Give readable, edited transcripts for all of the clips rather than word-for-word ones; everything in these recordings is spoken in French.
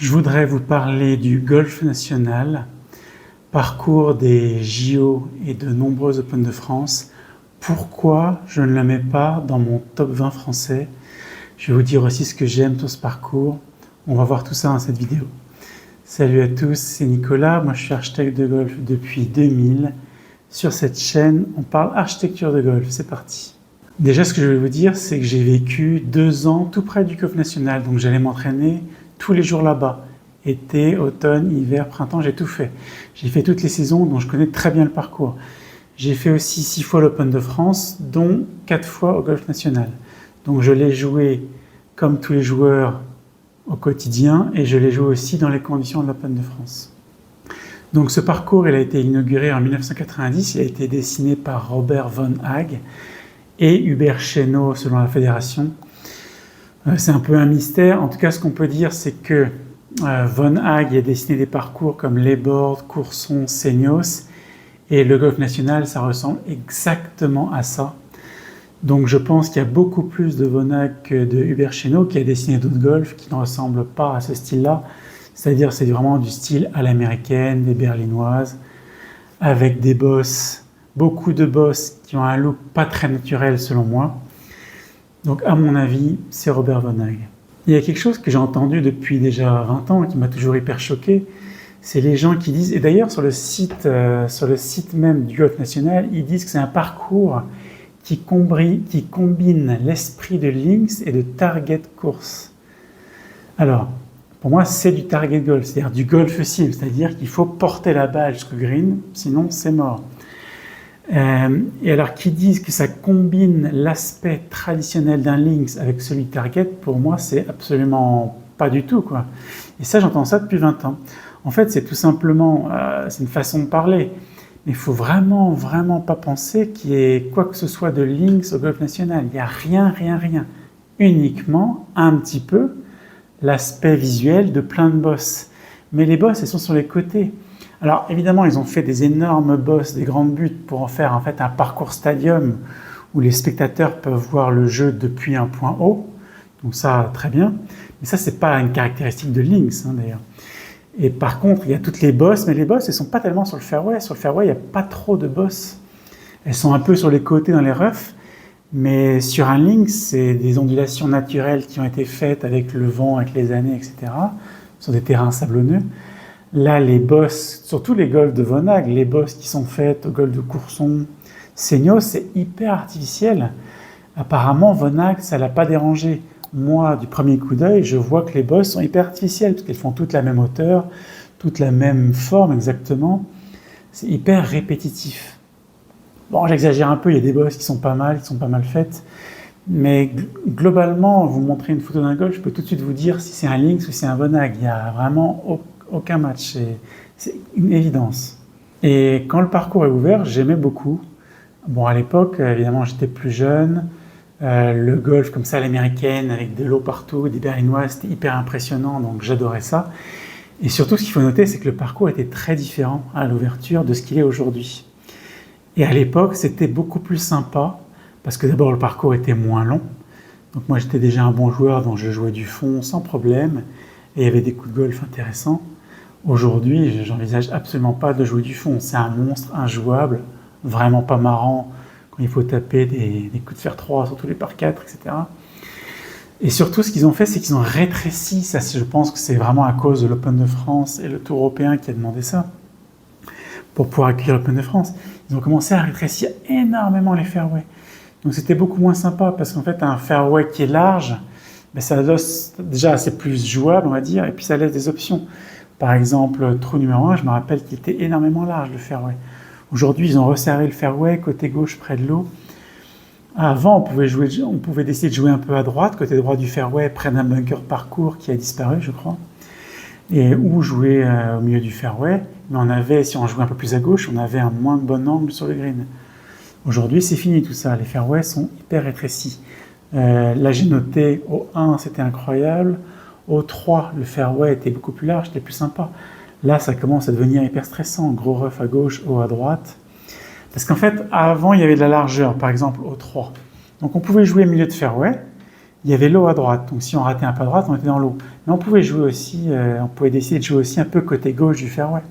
Je voudrais vous parler du golf national, parcours des JO et de nombreux Open de France. Pourquoi je ne le mets pas dans mon top 20 français? Je vais vous dire aussi ce que j'aime sur ce parcours. On va voir tout ça dans cette vidéo. Salut à tous, c'est Nicolas. Moi, je suis architecte de golf depuis 2000. Sur cette chaîne, on parle architecture de golf. C'est parti. Déjà, ce que je vais vous dire, c'est que j'ai vécu 2 ans tout près du golf national. Donc, j'allais m'entraîner tous les jours là-bas. Été, automne, hiver, printemps, j'ai tout fait. J'ai fait toutes les saisons, donc je connais très bien le parcours. J'ai fait aussi 6 fois l'Open de France, dont 4 fois au golf national. Donc je l'ai joué comme tous les joueurs au quotidien et je l'ai joué aussi dans les conditions de l'Open de France. Donc ce parcours, il a été inauguré en 1990, il a été dessiné par Robert von Hag et Hubert Chénaud selon la fédération. C'est un peu un mystère. En tout cas, ce qu'on peut dire, c'est que von Hag a dessiné des parcours comme Les Bordes, Courson, Seignos, et le golf national, ça ressemble exactement à ça. Donc je pense qu'il y a beaucoup plus de von Hag que de Hubert Chénaud qui a dessiné d'autres golfs qui ne ressemblent pas à ce style-là. C'est-à-dire c'est vraiment du style à l'américaine, des berlinoises, avec des bosses, beaucoup de bosses qui ont un look pas très naturel selon moi. Donc à mon avis, c'est Robert von Hag. Il y a quelque chose que j'ai entendu depuis déjà 20 ans et qui m'a toujours hyper choqué, c'est les gens qui disent, et d'ailleurs sur le site même du golf national, ils disent que c'est un parcours qui combine l'esprit de links et de target course. Alors, pour moi, c'est du target golf, c'est-à-dire du golf cible, c'est-à-dire qu'il faut porter la balle jusqu'au green, sinon c'est mort. Et alors qu'ils disent que ça combine l'aspect traditionnel d'un links avec celui de target, pour moi c'est absolument pas du tout, quoi. Et ça, j'entends ça depuis 20 ans. En fait, c'est tout simplement, c'est une façon de parler, mais il faut vraiment pas penser qu'il y ait quoi que ce soit de links au golf national. Il n'y a rien. Uniquement un petit peu l'aspect visuel de plein de bosses. Mais les bosses, elles sont sur les côtés. Alors évidemment, ils ont fait des énormes bosses, des grandes buttes pour en faire en fait un parcours stadium où les spectateurs peuvent voir le jeu depuis un point haut. Donc ça, très bien. Mais ça, c'est pas une caractéristique de links d'ailleurs. Et par contre, il y a toutes les bosses, mais les bosses, elles sont pas tellement sur le fairway. Sur le fairway, il n'y a pas trop de bosses. Elles sont un peu sur les côtés dans les roughs, mais sur un links, c'est des ondulations naturelles qui ont été faites avec le vent, avec les années, etc. Sur des terrains sablonneux. Là, les bosses, surtout les golfs de von Hag, les bosses qui sont faites au golf de Courson, Seignos, c'est hyper artificiel. Apparemment, von Hag, ça l'a pas dérangé. Moi, du premier coup d'œil, je vois que les bosses sont hyper artificielles, parce qu'elles font toutes la même hauteur, toutes la même forme exactement. C'est hyper répétitif. Bon, j'exagère un peu, il y a des bosses qui sont pas mal faites. Mais globalement, vous montrez une photo d'un golf, je peux tout de suite vous dire si c'est un links ou si c'est un von Hag. Il n'y a vraiment aucun match, c'est une évidence. Et quand le parcours est ouvert, j'aimais beaucoup. Bon, à l'époque, évidemment, j'étais plus jeune. Le golf comme ça à l'américaine, avec de l'eau partout, des berlinoises, c'était hyper impressionnant, donc j'adorais ça. Et surtout, ce qu'il faut noter, c'est que le parcours était très différent à l'ouverture de ce qu'il est aujourd'hui. Et à l'époque, c'était beaucoup plus sympa, parce que d'abord, le parcours était moins long. Donc moi, j'étais déjà un bon joueur, donc je jouais du fond sans problème, et il y avait des coups de golf intéressants. Aujourd'hui, j'envisage absolument pas de jouer du fond. C'est un monstre injouable, vraiment pas marrant quand il faut taper des coups de fer 3 sur tous les par 4, etc. Et surtout, ce qu'ils ont fait, c'est qu'ils ont rétréci. Ça, je pense que c'est vraiment à cause de l'Open de France et le Tour européen qui a demandé ça, pour pouvoir accueillir l'Open de France. Ils ont commencé à rétrécir énormément les fairways. Donc c'était beaucoup moins sympa, parce qu'en fait, un fairway qui est large, ben, ça laisse, déjà, c'est plus jouable, on va dire, et puis ça laisse des options. Par exemple, trou numéro 1, je me rappelle qu'il était énormément large, le fairway. Aujourd'hui, ils ont resserré le fairway, côté gauche, près de l'eau. Avant, on pouvait décider de jouer un peu à droite, côté droit du fairway, près d'un bunker parcours qui a disparu, je crois. Ou jouer au milieu du fairway. Mais si on jouait un peu plus à gauche, on avait un moins bon angle sur le green. Aujourd'hui, c'est fini tout ça. Les fairways sont hyper rétrécis. Là, j'ai noté, au 1, c'était incroyable. Au 3, le fairway était beaucoup plus large, c'était plus sympa. Là, ça commence à devenir hyper stressant. Gros rough à gauche, haut à droite. Parce qu'en fait, avant, il y avait de la largeur, par exemple, au 3. Donc, on pouvait jouer milieu de fairway, il y avait l'eau à droite. Donc si on ratait un peu à droite, on était dans l'eau. Mais on pouvait jouer aussi, on pouvait décider de jouer aussi un peu côté gauche du fairway.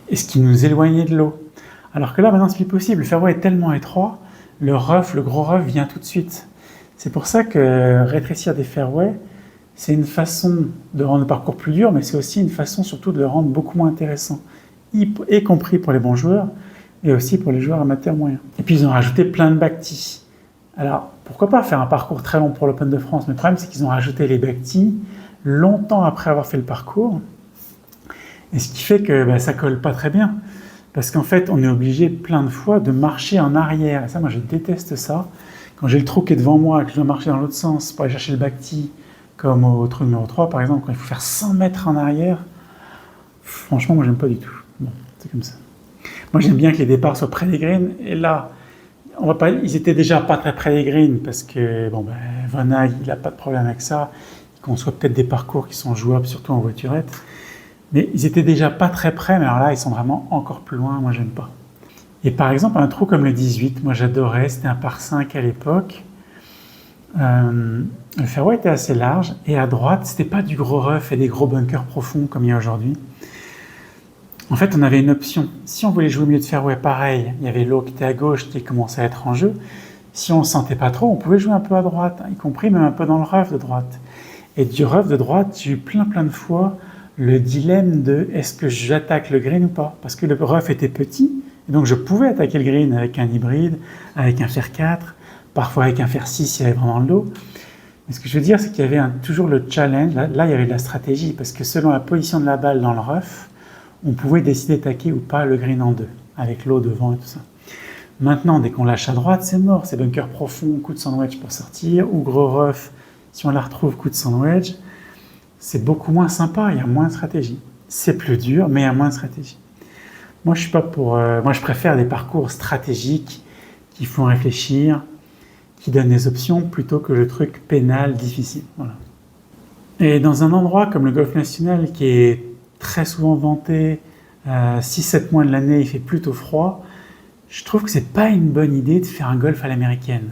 Et ce qui nous éloignait de l'eau. Alors que là, maintenant, c'est plus possible. Le fairway est tellement étroit, le gros rough vient tout de suite. C'est pour ça que rétrécir des fairways, c'est une façon de rendre le parcours plus dur, mais c'est aussi une façon surtout de le rendre beaucoup moins intéressant, y compris pour les bons joueurs, et aussi pour les joueurs amateurs moyens. Et puis ils ont rajouté plein de back-tees. Alors, pourquoi pas faire un parcours très long pour l'Open de France? Mais le problème, c'est qu'ils ont rajouté les back-tees longtemps après avoir fait le parcours, et ce qui fait que ça colle pas très bien. Parce qu'en fait, on est obligé plein de fois de marcher en arrière. Et ça, moi, je déteste ça. Quand j'ai le trou qui est devant moi et que je dois marcher dans l'autre sens pour aller chercher le back-tee, comme au trou numéro 3, par exemple, quand il faut faire 100 mètres en arrière, franchement, moi, j'aime pas du tout. Bon, c'est comme ça. Moi, j'aime bien que les départs soient près des greens. Et là, ils étaient déjà pas très près des greens parce que, Van Hag, il n'a pas de problème avec ça. Il conçoit peut-être des parcours qui sont jouables, surtout en voiturette. Mais ils étaient déjà pas très près, mais alors là, ils sont vraiment encore plus loin. Moi, j'aime pas. Et par exemple, un trou comme le 18, moi, j'adorais. C'était un par 5 à l'époque. Le fairway était assez large et à droite, c'était pas du gros rough et des gros bunkers profonds comme il y a aujourd'hui. En fait, on avait une option. Si on voulait jouer au milieu de fairway, pareil, il y avait l'eau qui était à gauche qui commençait à être en jeu. Si on ne sentait pas trop, on pouvait jouer un peu à droite, y compris même un peu dans le rough de droite. Et du rough de droite, j'ai eu plein de fois le dilemme de est-ce que j'attaque le green ou pas? Parce que le rough était petit, et donc je pouvais attaquer le green avec un hybride, avec un fer 4, parfois avec un fer 6 s'il y avait vraiment de l'eau. Mais ce que je veux dire, c'est qu'il y avait toujours le challenge. Là, il y avait de la stratégie, parce que selon la position de la balle dans le rough, on pouvait décider d'attaquer ou pas le green en deux, avec l'eau devant et tout ça. Maintenant, dès qu'on lâche à droite, c'est mort. C'est bunker profond, coup de sandwich pour sortir, ou gros rough, si on la retrouve, coup de sandwich. C'est beaucoup moins sympa, il y a moins de stratégie. C'est plus dur, mais il y a moins de stratégie. Moi, je suis pas pour. Moi, je préfère des parcours stratégiques qui font réfléchir, qui donnent des options plutôt que le truc pénal difficile. Voilà. Et dans un endroit comme le Golf National, qui est très souvent vanté, 6-7 mois de l'année, il fait plutôt froid, je trouve que c'est pas une bonne idée de faire un golf à l'américaine.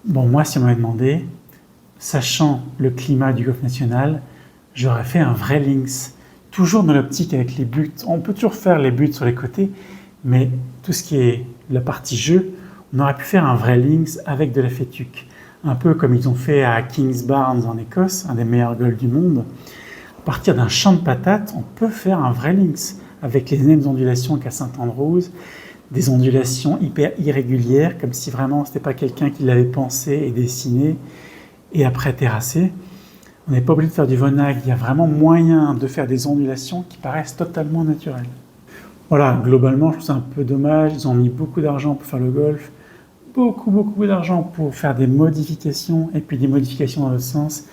Bon, moi, si on m'avait demandé, sachant le climat du Golf National, j'aurais fait un vrai links. Toujours dans l'optique avec les buts. On peut toujours faire les buts sur les côtés, mais tout ce qui est la partie jeu, on aurait pu faire un vrai links avec de la fétuque. Un peu comme ils ont fait à Kingsbarns en Écosse, un des meilleurs golfs du monde. À partir d'un champ de patates, on peut faire un vrai links avec les mêmes ondulations qu'à Saint-Andrews, des ondulations hyper irrégulières, comme si vraiment c'était pas quelqu'un qui l'avait pensé et dessiné et après terrassé. On n'est pas obligé de faire du Van Hag, il y a vraiment moyen de faire des ondulations qui paraissent totalement naturelles. Voilà, globalement, je trouve ça un peu dommage. Ils ont mis beaucoup d'argent pour faire le golf, beaucoup d'argent pour faire des modifications, et puis des modifications dans l'autre sens,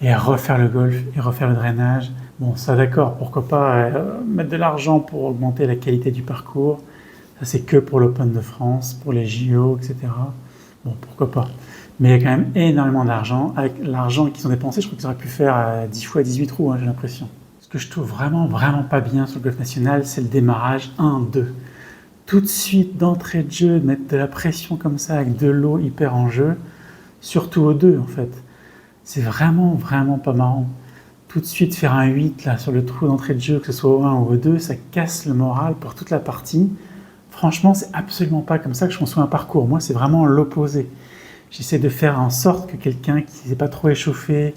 et refaire le golf, et refaire le drainage. Bon, ça d'accord, pourquoi pas mettre de l'argent pour augmenter la qualité du parcours. Ça, c'est que pour l'Open de France, pour les JO, etc. Bon, pourquoi pas. Mais il y a quand même énormément d'argent. Avec l'argent qu'ils ont dépensé, je crois qu'ils auraient pu faire 10 fois 18 trous, j'ai l'impression. Ce que je trouve vraiment pas bien sur le Golf National, c'est le démarrage 1-2. Tout de suite, d'entrée de jeu, de mettre de la pression comme ça, avec de l'eau hyper en jeu, surtout au 2 en fait. C'est vraiment pas marrant. Tout de suite, faire un 8 là, sur le trou d'entrée de jeu, que ce soit au 1 ou au 2, ça casse le moral pour toute la partie. Franchement, c'est absolument pas comme ça que je conçois un parcours. Moi, c'est vraiment l'opposé. J'essaie de faire en sorte que quelqu'un qui ne s'est pas trop échauffé,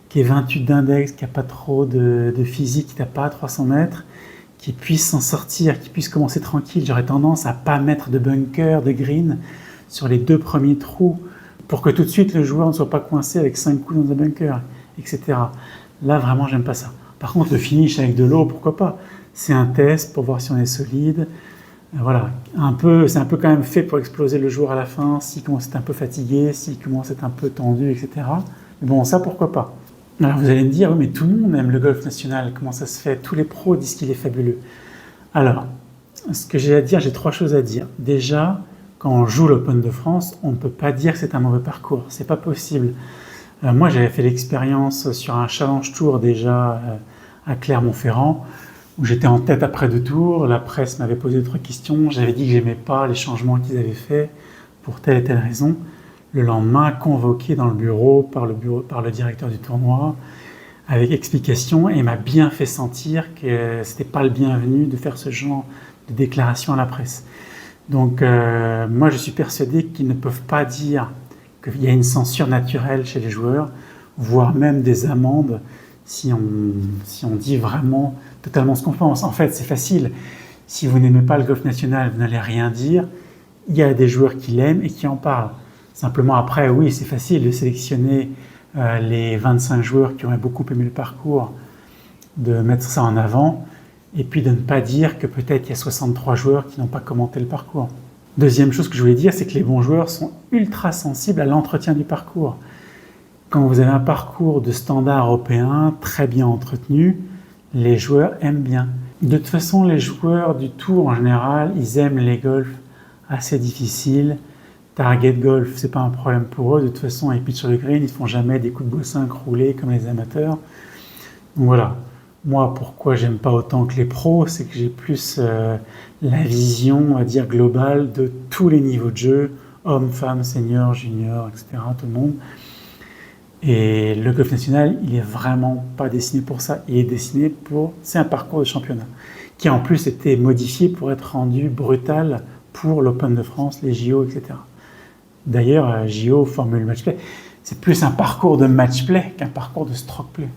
qui est 28 d'index, qui n'a pas trop de physique, qui n'a pas à 300 mètres, qui puisse s'en sortir, qui puisse commencer tranquille. J'aurais tendance à ne pas mettre de bunker, de green sur les 2 premiers trous pour que tout de suite le joueur ne soit pas coincé avec 5 coups dans un bunker, etc. Là, vraiment, j'aime pas ça. Par contre, le finish avec de l'eau, pourquoi pas? C'est un test pour voir si on est solide. Voilà, c'est un peu quand même fait pour exploser le joueur à la fin, s'il commence à être un peu fatigué, s'il commence à être un peu tendu, etc. Mais bon, ça, pourquoi pas? Alors vous allez me dire, oui, mais tout le monde aime le Golf National, comment ça se fait? Tous les pros disent qu'il est fabuleux. Alors, ce que j'ai à dire, j'ai 3 choses à dire. Déjà, quand on joue l'Open de France, on ne peut pas dire que c'est un mauvais parcours, c'est pas possible. Moi, j'avais fait l'expérience sur un Challenge Tour déjà à Clermont-Ferrand, où j'étais en tête après 2 tours, la presse m'avait posé d'autres questions, j'avais dit que j'aimais pas les changements qu'ils avaient faits pour telle et telle raison. le lendemain convoqué dans le bureau par le directeur du tournoi avec explication et m'a bien fait sentir que c'était pas le bienvenu de faire ce genre de déclaration à la presse. Donc moi je suis persuadé qu'ils ne peuvent pas dire qu'il y a une censure naturelle chez les joueurs, voire même des amendes si on dit vraiment totalement ce qu'on pense. En fait, c'est facile. Si vous n'aimez pas le golf national, vous n'allez rien dire. Il y a des joueurs qui l'aiment et qui en parlent. Simplement après, oui, c'est facile de sélectionner les 25 joueurs qui auraient beaucoup aimé le parcours, de mettre ça en avant, et puis de ne pas dire que peut-être il y a 63 joueurs qui n'ont pas commenté le parcours. Deuxième chose que je voulais dire, c'est que les bons joueurs sont ultra sensibles à l'entretien du parcours. Quand vous avez un parcours de standard européen très bien entretenu, les joueurs aiment bien. De toute façon, les joueurs du tour en général, ils aiment les golfs assez difficiles. Target golf, c'est pas un problème pour eux. De toute façon, ils pitchent sur le green, ils font jamais des coups de Go5 roulés comme les amateurs. Donc voilà. Moi, pourquoi j'aime pas autant que les pros, c'est que j'ai plus la vision, on va dire, globale de tous les niveaux de jeu, hommes, femmes, seniors, juniors, etc., tout le monde. Et le golf national, il est vraiment pas dessiné pour ça. Il est dessiné pour... C'est un parcours de championnat qui a en plus été modifié pour être rendu brutal pour l'Open de France, les JO, etc. D'ailleurs, JO, Formule Matchplay, c'est plus un parcours de matchplay qu'un parcours de stroke play.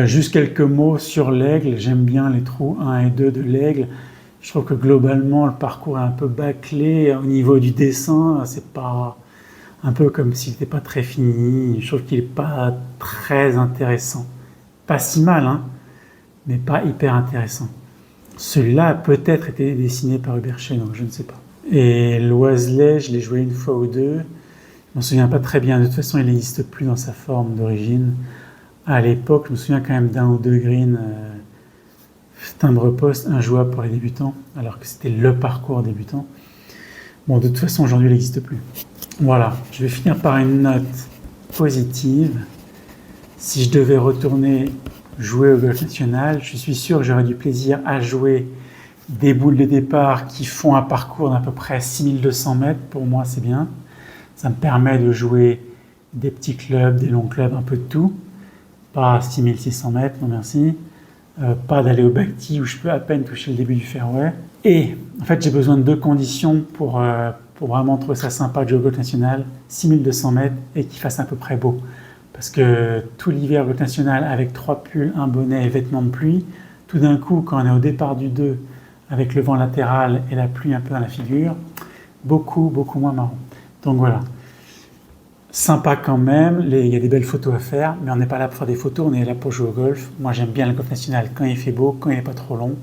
Juste quelques mots sur l'Aigle. J'aime bien les trous 1 et 2 de l'Aigle. Je trouve que globalement, le parcours est un peu bâclé. Au niveau du dessin, c'est pas un peu comme s'il n'était pas très fini. Je trouve qu'il n'est pas très intéressant. Pas si mal, hein, mais pas hyper intéressant. Celui-là a peut-être été dessiné par Hubert Chez, donc je ne sais pas. Et l'Oiselay, je l'ai joué une fois ou deux. Je ne m'en souviens pas très bien. De toute façon, il n'existe plus dans sa forme d'origine. À l'époque, je me souviens quand même d'un ou deux greens timbre-poste injouable pour les débutants, alors que c'était le parcours débutant. Bon, de toute façon, aujourd'hui, il n'existe plus. Voilà, je vais finir par une note positive. Si je devais retourner jouer au golf national, je suis sûr que j'aurais du plaisir à jouer des boules de départ qui font un parcours d'à peu près 6200 mètres. Pour moi, c'est bien. Ça me permet de jouer des petits clubs, des longs clubs, un peu de tout. Pas 6600 mètres, non merci. Pas d'aller au back tee où je peux à peine toucher le début du fairway. Et en fait, j'ai besoin de deux conditions pour vraiment trouver ça sympa de jouer au golf national, 6200 mètres et qu'il fasse à peu près beau. Parce que tout l'hiver au golf national avec 3 pulls, un bonnet et vêtements de pluie, tout d'un coup, quand on est au départ du 2, avec le vent latéral et la pluie un peu dans la figure, beaucoup moins marrant. Donc voilà. Sympa quand même, il y a des belles photos à faire, mais on n'est pas là pour faire des photos, on est là pour jouer au golf. Moi j'aime bien le golf national quand il fait beau, quand il n'est pas trop long.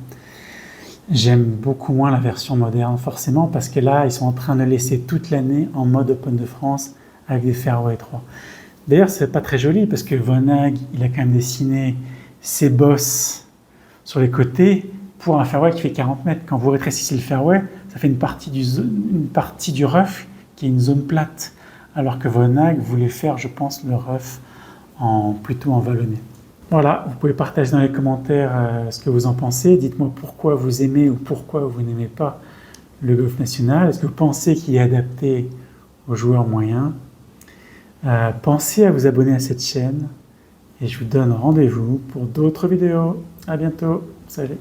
J'aime beaucoup moins la version moderne forcément, parce que là ils sont en train de laisser toute l'année en mode Open de France avec des fairways étroits. D'ailleurs c'est pas très joli parce que Vonag il a quand même dessiné ses bosses sur les côtés pour un fairway qui fait 40 mètres. Quand vous rétrécissez le fairway, ça fait une partie du rough qui est une zone plate. Alors que Vonag voulait faire, je pense, le rough plutôt en vallonné. Voilà, vous pouvez partager dans les commentaires ce que vous en pensez. Dites-moi pourquoi vous aimez ou pourquoi vous n'aimez pas le golf national. Est-ce que vous pensez qu'il est adapté aux joueurs moyens? Pensez à vous abonner à cette chaîne et je vous donne rendez-vous pour d'autres vidéos. À bientôt. Salut.